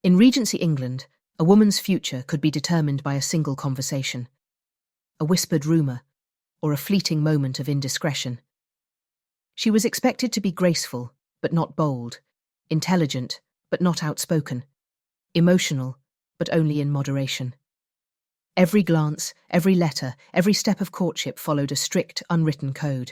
In Regency England, a woman's future could be determined by a single conversation, a whispered rumour, or a fleeting moment of indiscretion. She was expected to be graceful, but not bold, intelligent, but not outspoken, emotional, but only in moderation. Every glance, every letter, every step of courtship followed a strict, unwritten code.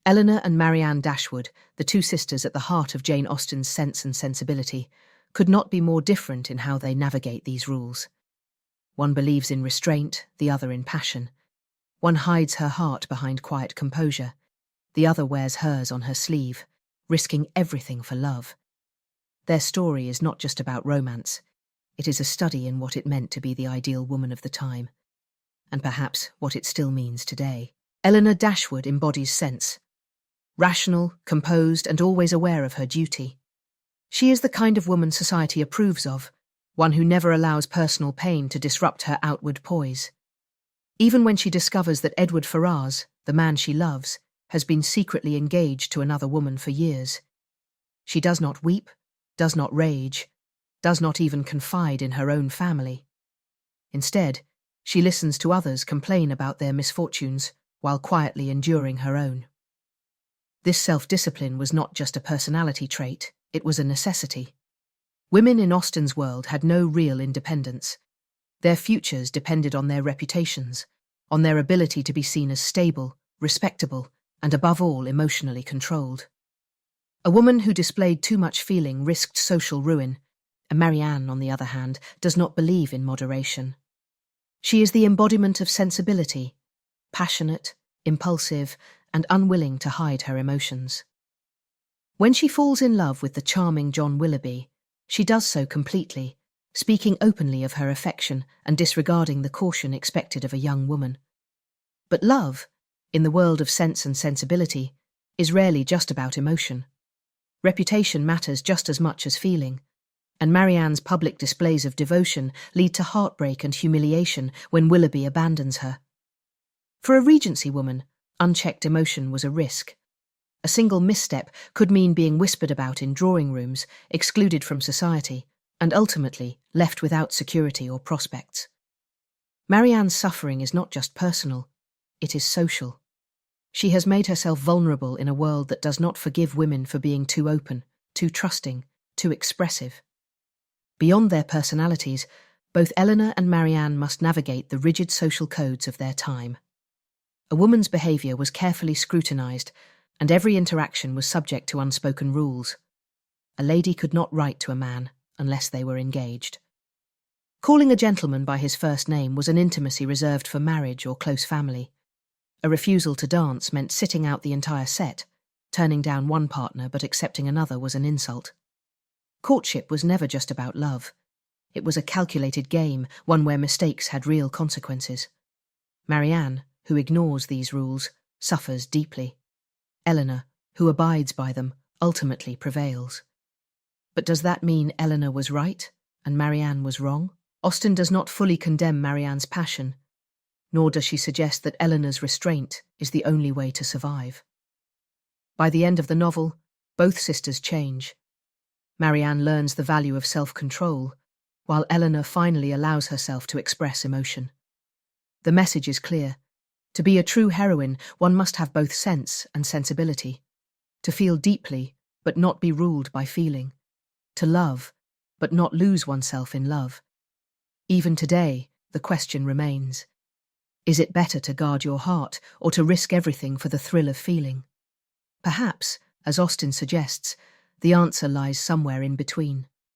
Elinor and Marianne Dashwood, the two sisters at the heart of Jane Austen's Sense and Sensibility, could not be more different in how they navigate these rules. One believes in restraint, the other in passion. One hides her heart behind quiet composure, the other wears hers on her sleeve, risking everything for love. Their story is not just about romance, it is a study in what it meant to be the ideal woman of the time, and perhaps what it still means today. Elinor Dashwood embodies sense. Rational, composed, and always aware of her duty. She is the kind of woman society approves of, one who never allows personal pain to disrupt her outward poise. Even when she discovers that Edward Ferrars, the man she loves, has been secretly engaged to another woman for years, she does not weep, does not rage, does not even confide in her own family. Instead, she listens to others complain about their misfortunes while quietly enduring her own. This self-discipline was not just a personality trait, it was a necessity. Women in Austen's world had no real independence. Their futures depended on their reputations, on their ability to be seen as stable, respectable, and above all emotionally controlled. A woman who displayed too much feeling risked social ruin, and Marianne, on the other hand, does not believe in moderation. She is the embodiment of sensibility, passionate, impulsive, and unwilling to hide her emotions. When she falls in love with the charming John Willoughby, she does so completely, speaking openly of her affection and disregarding the caution expected of a young woman. But love, in the world of sense and sensibility, is rarely just about emotion. Reputation matters just as much as feeling, and Marianne's public displays of devotion lead to heartbreak and humiliation when Willoughby abandons her. For a Regency woman, unchecked emotion was a risk. A single misstep could mean being whispered about in drawing rooms, excluded from society, and ultimately left without security or prospects. Marianne's suffering is not just personal, it is social. She has made herself vulnerable in a world that does not forgive women for being too open, too trusting, too expressive. Beyond their personalities, both Elinor and Marianne must navigate the rigid social codes of their time. A woman's behaviour was carefully scrutinised, and every interaction was subject to unspoken rules. A lady could not write to a man unless they were engaged. Calling a gentleman by his first name was an intimacy reserved for marriage or close family. A refusal to dance meant sitting out the entire set. Turning down one partner but accepting another was an insult. Courtship was never just about love. It was a calculated game, one where mistakes had real consequences. Marianne, who ignores these rules, suffers deeply. Elinor, who abides by them, ultimately prevails. But does that mean Elinor was right and Marianne was wrong? Austen does not fully condemn Marianne's passion, nor does she suggest that Elinor's restraint is the only way to survive. By the end of the novel, both sisters change. Marianne learns the value of self-control, while Elinor finally allows herself to express emotion. The message is clear. To be a true heroine, one must have both sense and sensibility. To feel deeply, but not be ruled by feeling. To love, but not lose oneself in love. Even today, the question remains. Is it better to guard your heart or to risk everything for the thrill of feeling? Perhaps, as Austen suggests, the answer lies somewhere in between.